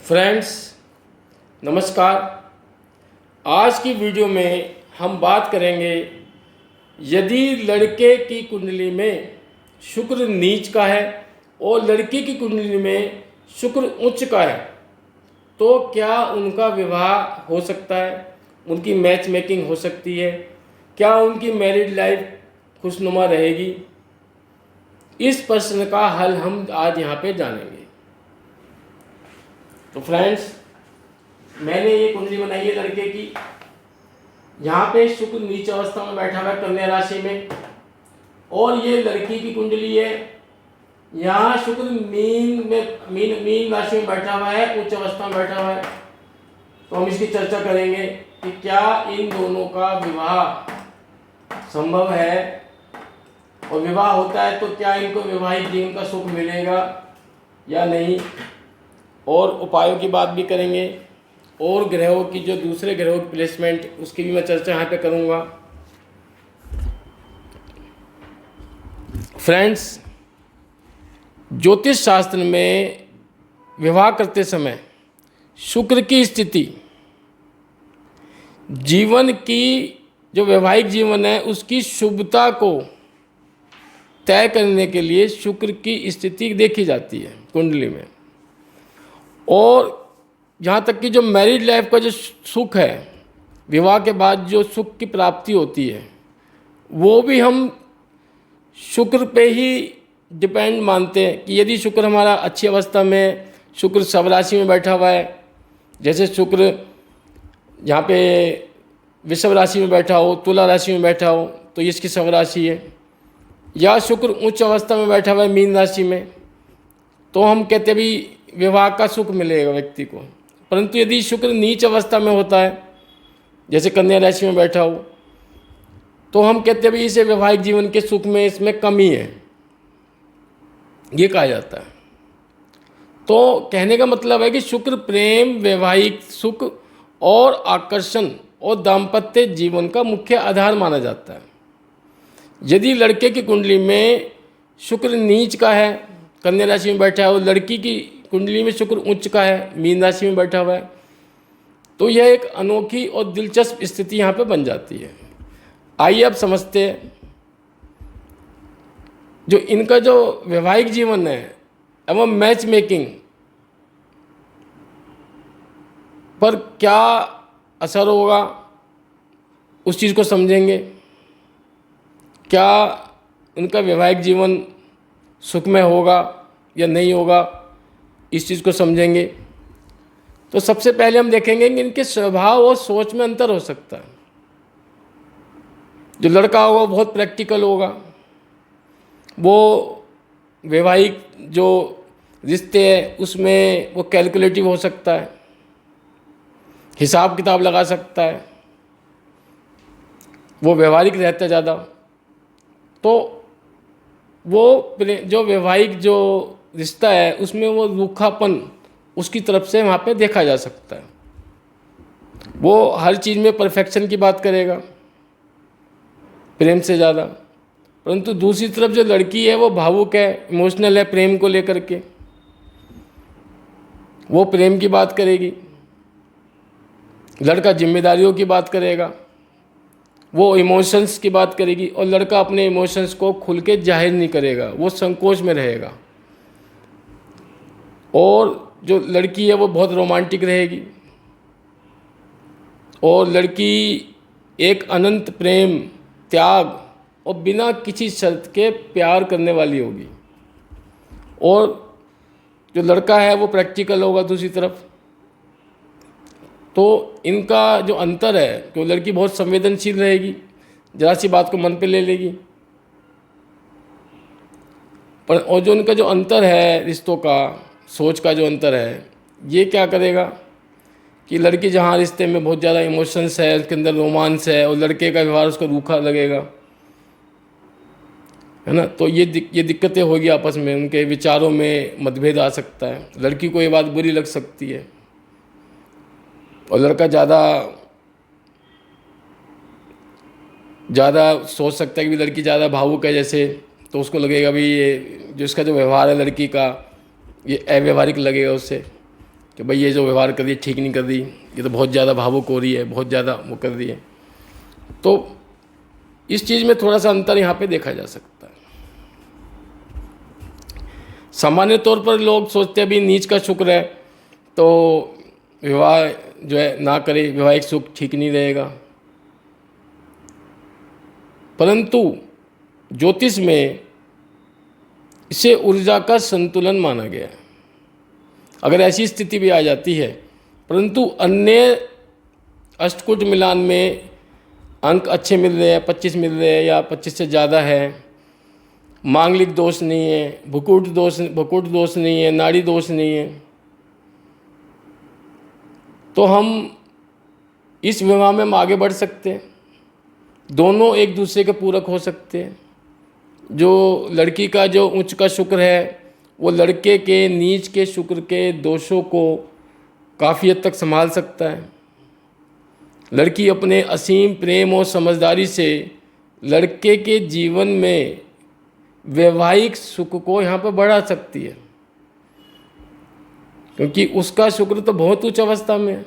Friends, नमस्कार। आज की वीडियो में हम बात करेंगे, यदि लड़के की कुंडली में शुक्र नीच का है और लड़की की कुंडली में शुक्र उच्च का है तो क्या उनका विवाह हो सकता है, उनकी मैच मेकिंग हो सकती है, क्या उनकी मैरिड लाइफ खुशनुमा रहेगी। इस प्रश्न का हल हम आज यहाँ पे जानेंगे। तो फ्रेंड्स, मैंने ये कुंडली बनाई है लड़के की। यहाँ पे शुक्र नीच अवस्था में बैठा हुआ है कन्या राशि में, और ये लड़की की कुंडली है। यहाँ शुक्र मीन राशि में बैठा हुआ है, उच्च अवस्था में बैठा हुआ है। तो हम इसकी चर्चा करेंगे कि क्या इन दोनों का विवाह संभव है, और विवाह होता है तो क्या इनको वैवाहिक जीवन का सुख मिलेगा या नहीं, और उपायों की बात भी करेंगे, और ग्रहों की जो दूसरे ग्रहों की प्लेसमेंट उसकी भी मैं चर्चा यहाँ पे करूँगा। फ्रेंड्स, ज्योतिष शास्त्र में विवाह करते समय शुक्र की स्थिति जीवन की जो वैवाहिक जीवन है उसकी शुभता को तय करने के लिए शुक्र की स्थिति देखी जाती है कुंडली में। और यहाँ तक कि जो मैरिड लाइफ का जो सुख है, विवाह के बाद जो सुख की प्राप्ति होती है, वो भी हम शुक्र पे ही डिपेंड मानते हैं कि यदि शुक्र हमारा अच्छी अवस्था में, शुक्र सब राशि में बैठा हुआ है, जैसे शुक्र यहाँ पे वृषभ राशि में बैठा हो, तुला राशि में बैठा हो तो ये इसकी सब राशि है, या शुक्र उच्च अवस्था में बैठा हुआ है मीन राशि में, तो हम कहते हैं भी विवाह का सुख मिलेगा व्यक्ति को। परंतु यदि शुक्र नीच अवस्था में होता है, जैसे कन्या राशि में बैठा हो, तो हम कहते हैं भी इसे वैवाहिक जीवन के सुख में इसमें कमी है, ये कहा जाता है। तो कहने का मतलब है कि शुक्र प्रेम, वैवाहिक सुख और आकर्षण और दाम्पत्य जीवन का मुख्य आधार माना जाता है। यदि लड़के की कुंडली में शुक्र नीच का है, कन्या राशि में बैठा है, और लड़की की कुंडली में शुक्र उच्च का है, मीन राशि में बैठा हुआ है, तो यह एक अनोखी और दिलचस्प स्थिति यहाँ पे बन जाती है। आइए अब समझते हैं जो इनका जो वैवाहिक जीवन है एवं मैच मेकिंग पर क्या असर होगा, उस चीज़ को समझेंगे। क्या इनका वैवाहिक जीवन सुखमय होगा या नहीं होगा, इस चीज़ को समझेंगे। तो सबसे पहले हम देखेंगे कि इनके स्वभाव और सोच में अंतर हो सकता है। जो लड़का होगा वो बहुत प्रैक्टिकल होगा, वो वैवाहिक जो रिश्ते हैं उसमें वो कैलकुलेटिव हो सकता है, हिसाब किताब लगा सकता है, वो व्यवहारिक रहता है ज़्यादा। तो वो जो वैवाहिक जो रिश्ता है उसमें वो रूखापन उसकी तरफ से वहाँ पे देखा जा सकता है। वो हर चीज़ में परफेक्शन की बात करेगा प्रेम से ज़्यादा। परंतु दूसरी तरफ जो लड़की है वो भावुक है, इमोशनल है, प्रेम को लेकर के वो प्रेम की बात करेगी। लड़का जिम्मेदारियों की बात करेगा, वो इमोशंस की बात करेगी, और लड़का अपने इमोशंस को खुल के जाहिर नहीं करेगा, वो संकोच में रहेगा। और जो लड़की है वो बहुत रोमांटिक रहेगी, और लड़की एक अनंत प्रेम, त्याग और बिना किसी शर्त के प्यार करने वाली होगी। और जो लड़का है वो प्रैक्टिकल होगा दूसरी तरफ। तो इनका जो अंतर है कि वो लड़की बहुत संवेदनशील रहेगी, जरा सी बात को मन पे ले लेगी। पर और जो इनका जो अंतर है रिश्तों का, सोच का जो अंतर है, ये क्या करेगा कि लड़की जहाँ रिश्ते में बहुत ज़्यादा इमोशंस है, उसके अंदर रोमांस है, और लड़के का व्यवहार उसको रूखा लगेगा, है ना। तो ये दिक्कतें होगी आपस में, उनके विचारों में मतभेद आ सकता है। लड़की को ये बात बुरी लग सकती है, और लड़का ज़्यादा सोच सकता है कि लड़की ज़्यादा भावुक है जैसे, तो उसको लगेगा भी ये जो इसका जो व्यवहार है लड़की का ये अव्यवहारिक लगेगा उससे। कि भाई ये जो व्यवहार कर रही है ठीक नहीं कर रही, ये तो बहुत ज़्यादा भावुक हो रही है, बहुत ज़्यादा वो कर रही है। तो इस चीज़ में थोड़ा सा अंतर यहाँ पे देखा जा सकता है। सामान्य तौर पर लोग सोचते हैं अभी नीच का शुक्र है तो विवाह जो है ना करे, वैवाहिक सुख ठीक नहीं रहेगा। परंतु ज्योतिष में इसे ऊर्जा का संतुलन माना गया है। अगर ऐसी स्थिति भी आ जाती है, परंतु अन्य अष्टकूट मिलान में अंक अच्छे मिल रहे हैं, 25 मिल रहे हैं या 25 से ज़्यादा है, मांगलिक दोष नहीं है, भकुट दोष नहीं है, नाड़ी दोष नहीं है, तो हम इस विवाह में हम आगे बढ़ सकते हैं। दोनों एक दूसरे के पूरक हो सकते हैं। जो लड़की का जो उच्च का शुक्र है वो लड़के के नीच के शुक्र के दोषों को काफ़ी हद तक संभाल सकता है। लड़की अपने असीम प्रेम और समझदारी से लड़के के जीवन में वैवाहिक सुख को यहाँ पर बढ़ा सकती है, क्योंकि उसका शुक्र तो बहुत उच्च अवस्था में है।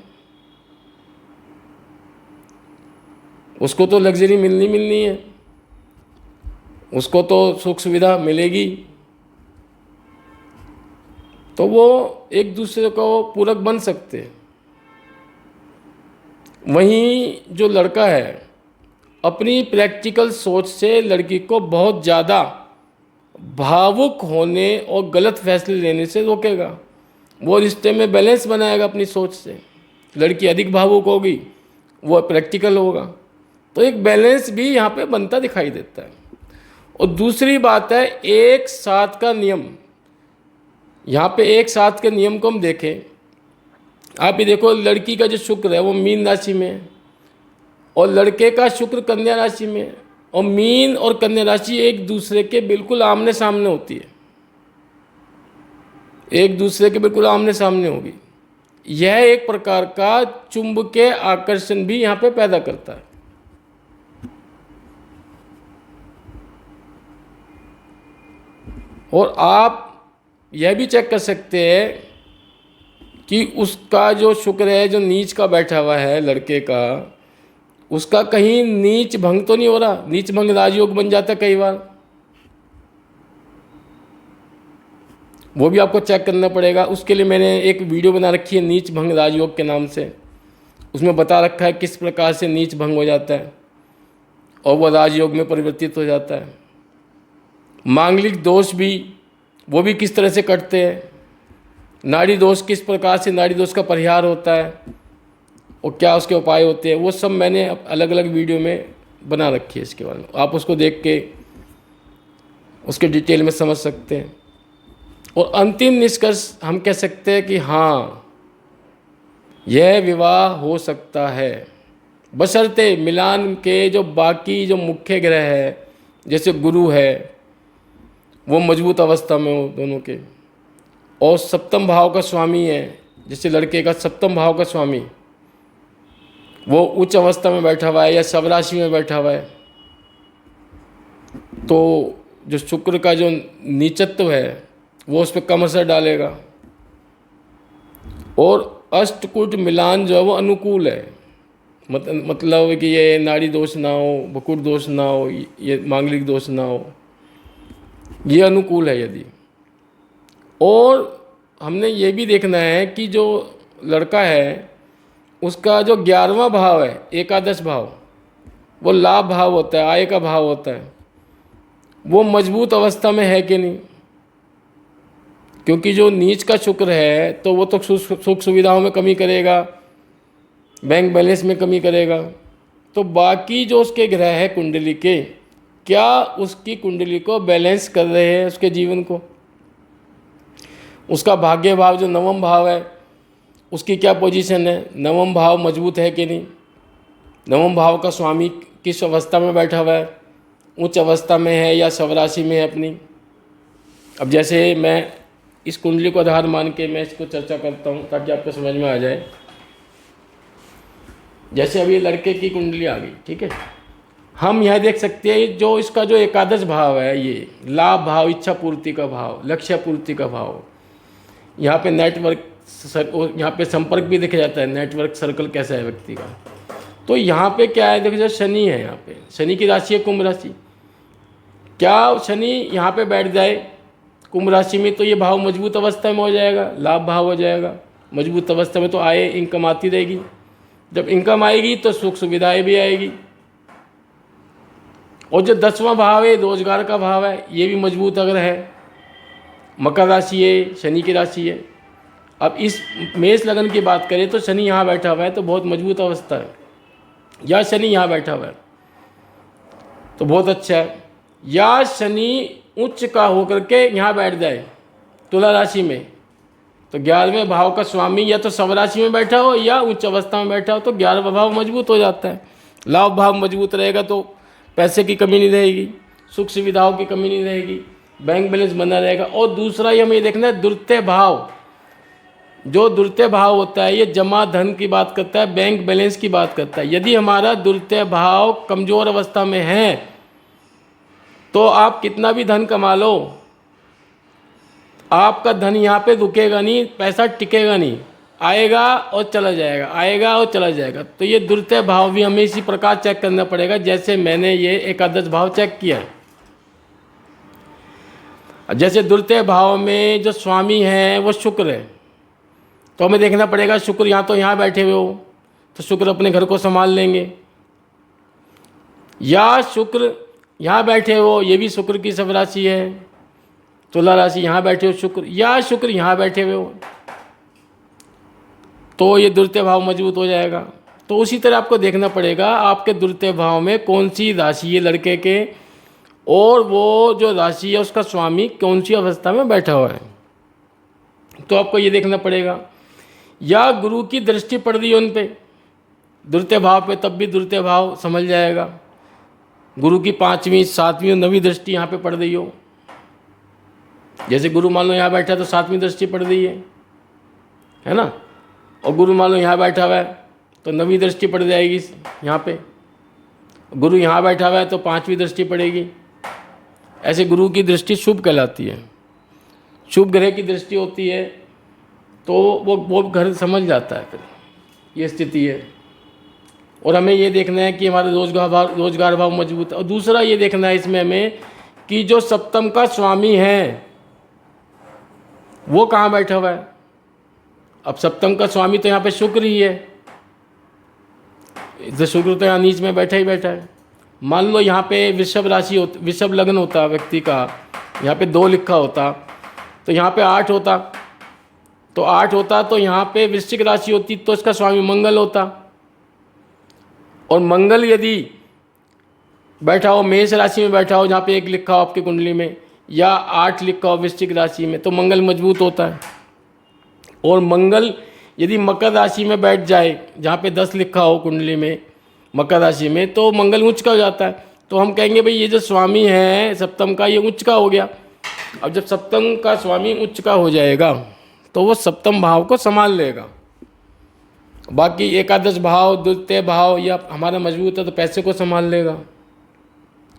उसको तो लग्जरी मिलनी है, उसको तो सुख सुविधा मिलेगी, तो वो एक दूसरे को पूरक बन सकते हैं। वहीं जो लड़का है अपनी प्रैक्टिकल सोच से लड़की को बहुत ज़्यादा भावुक होने और गलत फैसले लेने से रोकेगा। वो रिश्ते में बैलेंस बनाएगा अपनी सोच से। लड़की अधिक भावुक होगी, वो प्रैक्टिकल होगा, तो एक बैलेंस भी यहाँ पे बनता दिखाई देता है। और दूसरी बात है एक साथ का नियम। यहाँ पे एक साथ के नियम को हम देखें, आप ही देखो, लड़की का जो शुक्र है वो मीन राशि में है और लड़के का शुक्र कन्या राशि में है, और मीन और कन्या राशि एक दूसरे के बिल्कुल आमने सामने होती है, एक दूसरे के बिल्कुल आमने सामने होगी। यह एक प्रकार का चुंबकीय आकर्षण भी यहाँ पे पैदा करता है। और आप यह भी चेक कर सकते हैं कि उसका जो शुक्र है जो नीच का बैठा हुआ है लड़के का, उसका कहीं नीच भंग तो नहीं हो रहा। नीच भंग राजयोग बन जाता है कई बार, वो भी आपको चेक करना पड़ेगा। उसके लिए मैंने एक वीडियो बना रखी है नीच भंग राजयोग के नाम से। उसमें बता रखा है किस प्रकार से नीच भंग हो जाता है और वह राजयोग में परिवर्तित हो जाता है। मांगलिक दोष भी वो भी किस तरह से कटते हैं, नाड़ी दोष किस प्रकार से नाड़ी दोष का परिहार होता है और क्या उसके उपाय होते हैं, वो सब मैंने अलग अलग वीडियो में बना रखी है। इसके बारे में आप उसको देख के उसके डिटेल में समझ सकते हैं। और अंतिम निष्कर्ष हम कह सकते हैं कि हाँ, यह विवाह हो सकता है, बशर्ते मिलान के जो बाकी जो मुख्य ग्रह है जैसे गुरु है वो मजबूत अवस्था में हो दोनों के, और सप्तम भाव का स्वामी है, जैसे लड़के का सप्तम भाव का स्वामी वो उच्च अवस्था में बैठा हुआ है या शव राशि में बैठा हुआ है, तो जो शुक्र का जो नीचत्व है वो उस पर कम असर डालेगा। और अष्टकूट मिलान जो है वो अनुकूल है, मतलब कि ये नाड़ी दोष ना हो, भकुट दोष ना हो, ये मांगलिक दोष ना हो, ये अनुकूल है यदि। और हमने ये भी देखना है कि जो लड़का है उसका जो 11वां भाव है, एकादश भाव, वो लाभ भाव होता है, आय का भाव होता है, वो मजबूत अवस्था में है कि नहीं। क्योंकि जो नीच का शुक्र है तो वो तो सुख सुविधाओं में कमी करेगा, बैंक बैलेंस में कमी करेगा, तो बाकी जो उसके ग्रह है कुंडली के, क्या उसकी कुंडली को बैलेंस कर रहे हैं, उसके जीवन को। उसका भाग्य भाव जो 9वां भाव है उसकी क्या पोजीशन है, 9वां भाव मजबूत है कि नहीं, 9वां भाव का स्वामी किस अवस्था में बैठा हुआ है, उच्च अवस्था में है या शवराशि में है अपनी। अब जैसे मैं इस कुंडली को आधार मान के मैं इसको चर्चा करता हूँ ताकि आपको समझ में आ जाए। जैसे अभी लड़के की कुंडली आ गई, ठीक है, हम यह देख सकते हैं जो इसका जो एकादश भाव है, ये लाभ भाव, इच्छा पूर्ति का भाव, लक्ष्य पूर्ति का भाव, यहाँ पे नेटवर्क यहाँ पे संपर्क भी देखा जाता है, नेटवर्क सर्कल कैसा है व्यक्ति का। तो यहाँ पे क्या है, देखो जो शनि है, यहाँ पे शनि की राशि है कुंभ राशि। क्या शनि यहाँ पे बैठ जाए कुंभ राशि में तो ये भाव मजबूत अवस्था में हो जाएगा, लाभ भाव हो जाएगा। मजबूत अवस्था में तो आय इनकम आती रहेगी, जब इनकम आएगी तो सुख सुविधाएं भी आएगी। और जो 10वां भाव है रोजगार का भाव है, ये भी मजबूत अगर है, मकर राशि है, शनि की राशि है। अब इस मेष लगन की बात करें तो शनि यहाँ बैठा हुआ है तो बहुत मजबूत अवस्था है, या शनि यहाँ बैठा हुआ है तो बहुत अच्छा है। या शनि उच्च का होकर के यहाँ बैठ जाए तुला राशि में, तो 11वें भाव का स्वामी या तो सब राशि में बैठा हो या उच्च अवस्था में बैठा हो तो 11वां भाव मजबूत हो जाता है। लाभ भाव मजबूत रहेगा तो पैसे की कमी नहीं रहेगी, सुख सुविधाओं की कमी नहीं रहेगी, बैंक बैलेंस बना रहेगा। और दूसरा ये हमें ये देखना है द्वितीय भाव, जो द्वितीय भाव होता है ये जमा धन की बात करता है, बैंक बैलेंस की बात करता है। यदि हमारा द्वितीय भाव कमजोर अवस्था में है तो आप कितना भी धन कमा लो, आपका धन यहाँ पे रुकेगा नहीं, पैसा टिकेगा नहीं, आएगा और चला जाएगा, आएगा और चला जाएगा। तो ये द्वितीय भाव भी हमें इसी प्रकार चेक करना पड़ेगा जैसे मैंने ये एकादश भाव चेक किया है। जैसे द्वितीय भाव में जो स्वामी है वो शुक्र है, तो हमें देखना पड़ेगा शुक्र यहाँ तो यहाँ बैठे हुए हो तो शुक्र अपने घर को संभाल लेंगे, या शुक्र यहाँ बैठे हो, ये भी शुक्र की सब राशि है, तुला राशि यहाँ बैठे हो शुक्र, या शुक्र यहाँ बैठे हुए हो तो ये द्वितीय भाव मजबूत हो जाएगा। तो उसी तरह आपको देखना पड़ेगा आपके द्वितीय भाव में कौन सी राशि है लड़के के, और वो जो राशि है उसका स्वामी कौन सी अवस्था में बैठा हुआ है, तो आपको ये देखना पड़ेगा। या गुरु की दृष्टि पड़ रही है उन पे द्वितीय भाव पे, तब भी द्वितीय भाव समझ जाएगा। गुरु की 5वीं 7वीं और 9वीं दृष्टि यहाँ पे पड़ रही हो, जैसे गुरु मान लो यहाँ बैठा है तो 7वीं दृष्टि पड़ रही है ना, और गुरु मान लो यहाँ बैठा हुआ है तो 9वीं दृष्टि पड़ जाएगी यहाँ पे। गुरु यहाँ बैठा हुआ है तो 5वीं दृष्टि पड़ेगी। ऐसे गुरु की दृष्टि शुभ कहलाती है, शुभ ग्रह की दृष्टि होती है तो वो घर समझ जाता है, फिर ये स्थिति है। और हमें ये देखना है कि हमारा रोजगार भाव मजबूत है। और दूसरा ये देखना है इसमें हमें कि जो सप्तम का स्वामी है वो कहाँ बैठा हुआ है। अब सप्तम का स्वामी तो यहाँ पे शुक्र ही है, तो शुक्र तो यहाँ नीच में बैठा ही बैठा है। मान लो यहाँ पे वृषभ राशि होता, वृषभ लग्न होता व्यक्ति का, यहाँ पे 2 लिखा होता तो यहाँ पे 8 होता, तो 8 होता तो यहाँ पे वृश्चिक राशि होती तो इसका स्वामी मंगल होता। और मंगल यदि बैठा हो मेष राशि में बैठा हो जहाँ पे 1 लिखा हो आपकी कुंडली में, या 8 लिखा हो वृश्चिक राशि में, तो मंगल मजबूत होता है। और मंगल यदि मकर राशि में बैठ जाए जहाँ पे 10 लिखा हो कुंडली में मकर राशि में, तो मंगल उच्च का हो जाता है। तो हम कहेंगे भाई ये जो स्वामी है सप्तम का ये उच्च का हो गया। अब जब सप्तम का स्वामी उच्च का हो जाएगा तो वो सप्तम भाव को संभाल लेगा। बाकी एकादश भाव द्वितीय भाव या हमारा मजबूत है तो पैसे को संभाल लेगा,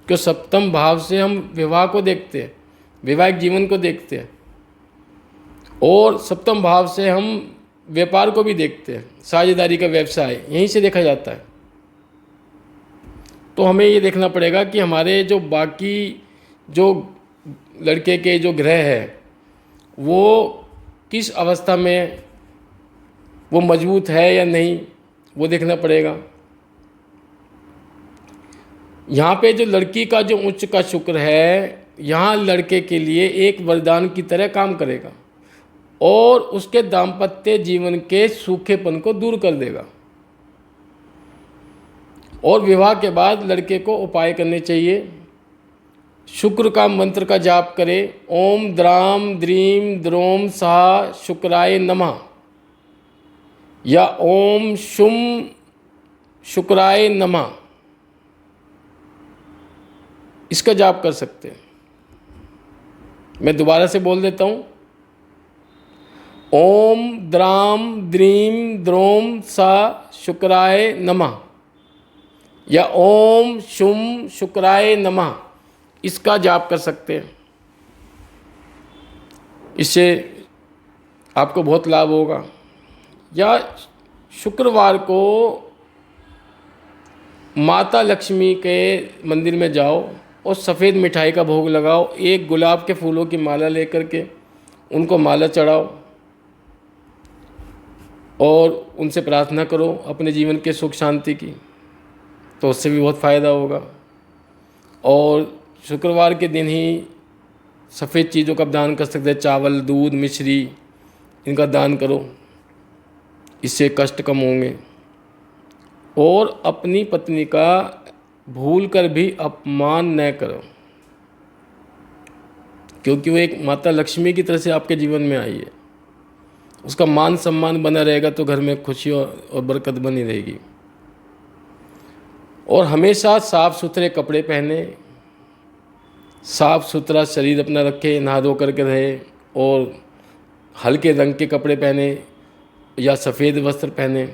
क्यों सप्तम भाव से हम विवाह को देखते हैं, वैवाहिक जीवन को देखते हैं, और सप्तम भाव से हम व्यापार को भी देखते हैं, साझेदारी का व्यवसाय यहीं से देखा जाता है। तो हमें ये देखना पड़ेगा कि हमारे जो बाकी जो लड़के के जो ग्रह है वो किस अवस्था में वो मजबूत है या नहीं, वो देखना पड़ेगा। यहाँ पे जो लड़की का जो उच्च का शुक्र है यहाँ लड़के के लिए एक वरदान की तरह काम करेगा और उसके दाम्पत्य जीवन के सूखेपन को दूर कर देगा। और विवाह के बाद लड़के को उपाय करने चाहिए, शुक्र का मंत्र का जाप करें, ओम द्राम द्रीम द्रोम सा शुक्राय नमः, या ओम शुम शुक्राय नमः, इसका जाप कर सकते हैं। मैं दोबारा से बोल देता हूँ, ओम द्राम द्रीम द्रोम सा शुक्राय नमः, या ओम शुम शुक्राय नमः, इसका जाप कर सकते हैं। इससे आपको बहुत लाभ होगा। या शुक्रवार को माता लक्ष्मी के मंदिर में जाओ और सफ़ेद मिठाई का भोग लगाओ, एक गुलाब के फूलों की माला लेकर के उनको माला चढ़ाओ और उनसे प्रार्थना करो अपने जीवन के सुख शांति की, तो उससे भी बहुत फ़ायदा होगा। और शुक्रवार के दिन ही सफ़ेद चीज़ों का दान कर सकते हैं, चावल, दूध, मिश्री, इनका दान करो, इससे कष्ट कम होंगे। और अपनी पत्नी का भूल कर भी अपमान न करो, क्योंकि वो एक माता लक्ष्मी की तरह से आपके जीवन में आई है। उसका मान सम्मान बना रहेगा तो घर में खुशी और बरकत बनी रहेगी। और हमेशा साफ़ सुथरे कपड़े पहने, साफ़ सुथरा शरीर अपना रखे, नहा धो करके रहे, और हल्के रंग के कपड़े पहने या सफ़ेद वस्त्र पहने।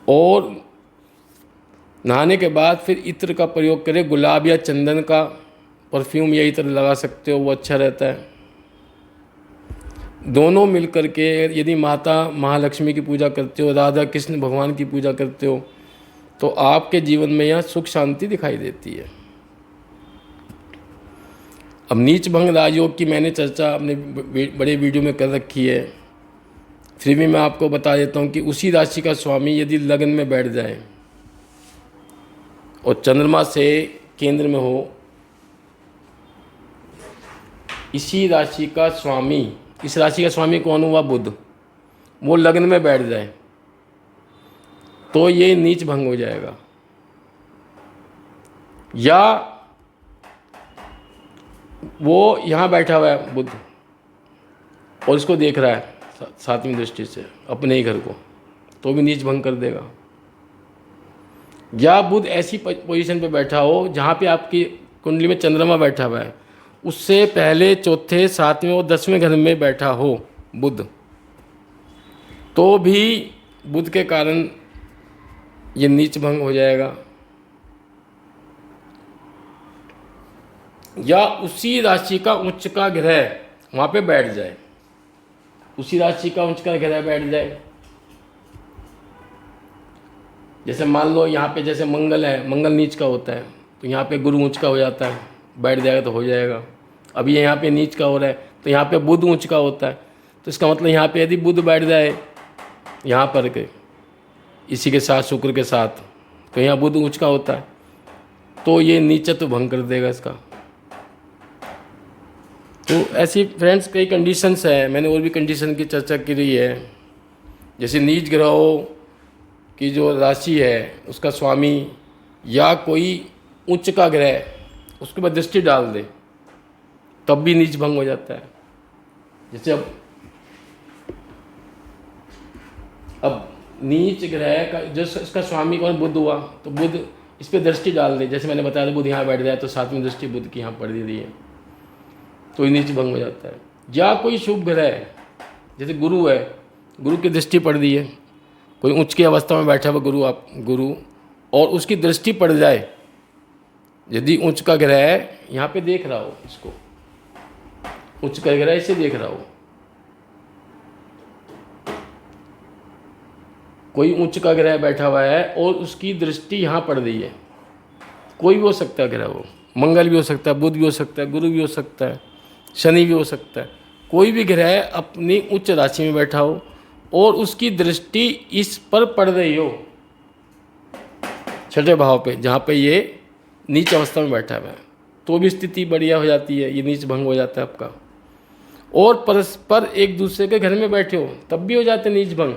और नहाने के बाद फिर इत्र का प्रयोग करें, गुलाब या चंदन का परफ्यूम या इत्र लगा सकते हो, वो अच्छा रहता है। दोनों मिलकर के यदि माता महालक्ष्मी की पूजा करते हो, राधा कृष्ण भगवान की पूजा करते हो, तो आपके जीवन में यहाँ सुख शांति दिखाई देती है। अब नीच भंग राजयोग की मैंने चर्चा अपने बड़े वीडियो में कर रखी है, फिर भी मैं आपको बता देता हूँ कि उसी राशि का स्वामी यदि लग्न में बैठ जाए और चंद्रमा से केंद्र में हो, इसी राशि का स्वामी, इस राशि का स्वामी कौन हुआ? बुध, वो लग्न में बैठ जाए तो ये नीच भंग हो जाएगा। या वो यहाँ बैठा हुआ है बुध और इसको देख रहा है सातवीं दृष्टि से अपने ही घर को, तो भी नीच भंग कर देगा। या बुध ऐसी पोजीशन पे बैठा हो जहाँ पे आपकी कुंडली में चंद्रमा बैठा हुआ है, उससे पहले चौथे, सातवें और 10वें घर में बैठा हो बुध, तो भी बुध के कारण ये नीच भंग हो जाएगा। या उसी राशि का उच्च का ग्रह वहाँ पे बैठ जाए, उसी राशि का उच्च का ग्रह बैठ जाए। जैसे मान लो यहाँ पे जैसे मंगल है, मंगल नीच का होता है, तो यहाँ पे गुरु ऊंच का हो जाता है, बैठ जाएगा तो हो जाएगा। अब ये यहाँ पे नीच का हो रहा है तो यहाँ पे बुध ऊंच का होता है, तो इसका मतलब यहाँ पे यदि बुध बैठ जाए यहाँ पर के इसी के साथ शुक्र के साथ, तो यहाँ बुध ऊंच का होता है, तो ये नीचत्व भंग कर देगा इसका। तो ऐसी फ्रेंड्स कई कंडीशंस है, मैंने और भी कंडीशन की चर्चा की रही है। जैसे नीच ग्रहों की जो राशि है उसका स्वामी या कोई उच्च का ग्रह उसके बाद दृष्टि डाल दे तब भी नीच भंग हो जाता है। जैसे अब नीच ग्रह का जो इसका स्वामी कौन? बुध हुआ, तो बुध इस पर दृष्टि डाल दे, जैसे मैंने बताया था बुध यहाँ बैठ जाए तो सातवीं दृष्टि बुध की यहाँ पड़ दे रही है, तो नीच भंग हो जाता है। या कोई शुभ ग्रह है, जैसे गुरु है, गुरु की दृष्टि पड़ रही है, कोई उच्च की अवस्था में बैठा हुआ गुरु और उसकी दृष्टि पड़ जाए, यदि उच्च का ग्रह है यहाँ पे देख रहा हो, इसको उच्च का ग्रह इसे देख रहा हो, कोई उच्च का ग्रह बैठा हुआ है और उसकी दृष्टि यहाँ पड़ रही है, कोई भी हो सकता है ग्रह, वो मंगल भी हो सकता है, बुध भी हो सकता है, गुरु भी हो सकता है, शनि भी हो सकता है, कोई भी ग्रह अपनी उच्च राशि में बैठा हो और उसकी दृष्टि इस पर पड़ रही हो, छठे भाव पे जहाँ पे ये नीच अवस्था में बैठा हुआ है, तो भी स्थिति बढ़िया हो जाती है, ये नीच भंग हो जाता है आपका। और परस्पर एक दूसरे के घर में बैठे हो तब भी हो जाते नीच भंग,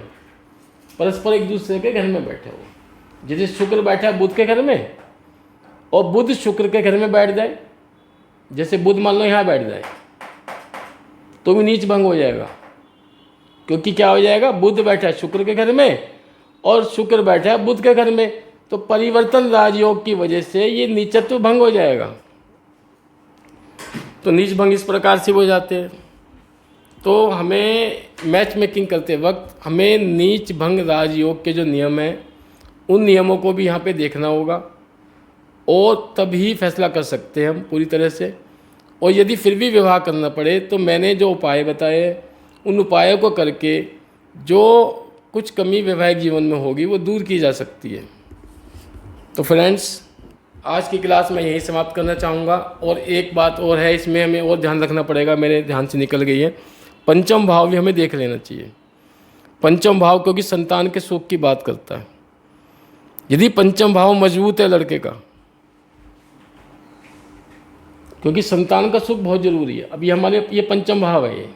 परस्पर एक दूसरे के घर में बैठे हो, जैसे शुक्र बैठा है बुध के घर में और बुध शुक्र के घर में बैठ जाए, जैसे बुध मान लो यहाँ बैठ जाए तो भी नीच भंग हो जाएगा, क्योंकि क्या हो जाएगा? बुध बैठा है शुक्र के घर में और शुक्र बैठा है बुध के घर में, तो परिवर्तन राजयोग की वजह से ये नीचत्व भंग हो जाएगा। तो नीच भंग इस प्रकार से हो जाते हैं। तो हमें मैच मेकिंग करते वक्त हमें नीच भंग राजयोग के जो नियम हैं उन नियमों को भी यहाँ पे देखना होगा और तभी फैसला कर सकते हैं हम पूरी तरह से। और यदि फिर भी विवाह करना पड़े तो मैंने जो उपाय बताए उन उपायों को करके जो कुछ कमी वैवाहिक जीवन में होगी वो दूर की जा सकती है। तो फ्रेंड्स, आज की क्लास मैं यहीं समाप्त करना चाहूँगा। और एक बात और है, इसमें हमें और ध्यान रखना पड़ेगा, मेरे ध्यान से निकल गई है। पंचम भाव भी हमें देख लेना चाहिए। पंचम भाव क्योंकि संतान के सुख की बात करता है। यदि पंचम भाव मजबूत है लड़के का, क्योंकि संतान का सुख बहुत जरूरी है। अभी हमारे ये पंचम भाव है, ये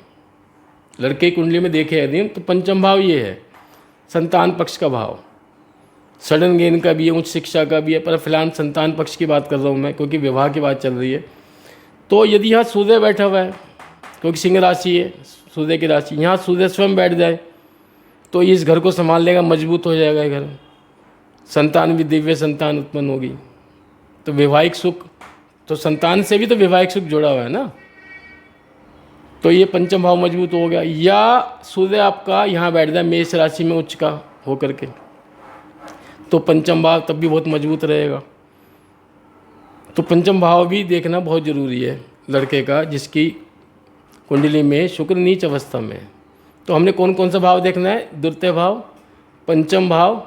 लड़के की कुंडली में देखे यदि तो पंचम भाव ये है, संतान पक्ष का भाव। सडन गेन का भी है, उच्च शिक्षा का भी है, पर फिलहाल संतान पक्ष की बात कर रहा हूँ मैं, क्योंकि विवाह की बात चल रही है। तो यदि यहाँ सूर्य बैठा हुआ है, क्योंकि सिंह राशि है सूर्य की राशि, यहाँ सूर्य स्वयं बैठ जाए तो इस घर को संभाल लेगा, मजबूत हो जाएगा घर, संतान भी दिव्य संतान उत्पन्न होगी। तो वैवाहिक सुख, तो संतान से भी तो वैवाहिक सुख जुड़ा हुआ है ना। तो ये पंचम भाव मजबूत हो गया। या सूर्य आपका यहाँ बैठ जाए मेष राशि में उच्च का होकर के, तो पंचम भाव तब भी बहुत मजबूत रहेगा। तो पंचम भाव भी देखना बहुत ज़रूरी है लड़के का, जिसकी कुंडली में शुक्र नीच अवस्था में है। तो हमने कौन कौन सा भाव देखना है? द्वितीय भाव, पंचम भाव,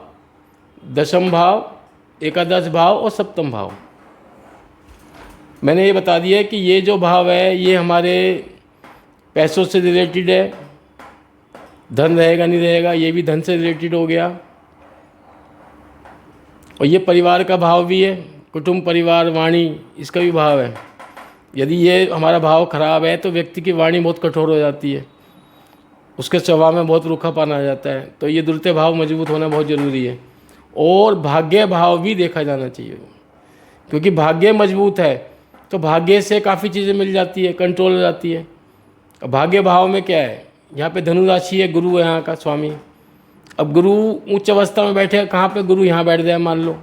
दशम भाव, एकादश भाव और सप्तम भाव। मैंने ये बता दिया है कि ये जो भाव है ये हमारे पैसों से रिलेटेड है, धन रहेगा नहीं रहेगा ये भी धन से रिलेटेड हो गया। और ये परिवार का भाव भी है, कुटुंब परिवार वाणी इसका भी भाव है। यदि ये हमारा भाव खराब है तो व्यक्ति की वाणी बहुत कठोर हो जाती है, उसके स्वभाव में बहुत रूखापन आ जाता है। तो ये द्वितीय भाव मजबूत होना बहुत ज़रूरी है। और भाग्य भाव भी देखा जाना चाहिए, क्योंकि भाग्य मजबूत है तो भाग्य से काफ़ी चीज़ें मिल जाती है, कंट्रोल हो जाती है। अब भाग्य भाव में क्या है, यहाँ पे धनु राशि है, गुरु है यहाँ का स्वामी। अब गुरु उच्च अवस्था में बैठे, कहाँ पे गुरु यहाँ बैठ जाए मान लो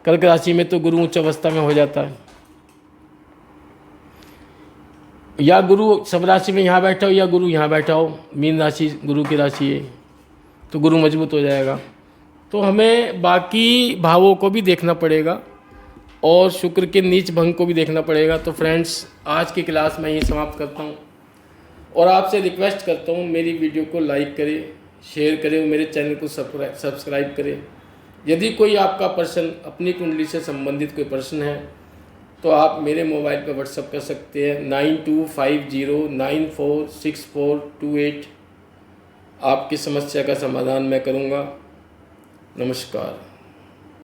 कर्क राशि में, तो गुरु उच्च अवस्था में हो जाता है। या गुरु सब राशि में यहाँ बैठा हो या गुरु यहाँ बैठा हो, मीन राशि गुरु की राशि है, तो गुरु मजबूत हो जाएगा। तो हमें बाकी भावों को भी देखना पड़ेगा और शुक्र के नीच भंग को भी देखना पड़ेगा। तो फ्रेंड्स, आज की क्लास मैं यही समाप्त करता हूँ और आपसे रिक्वेस्ट करता हूँ मेरी वीडियो को लाइक करें, शेयर करें और मेरे चैनल को सब्सक्राइब करें। यदि कोई आपका प्रश्न, अपनी कुंडली से संबंधित कोई प्रश्न है तो आप मेरे मोबाइल पर व्हाट्सअप कर सकते हैं 9250946428। आपकी समस्या का समाधान मैं करूँगा। नमस्कार।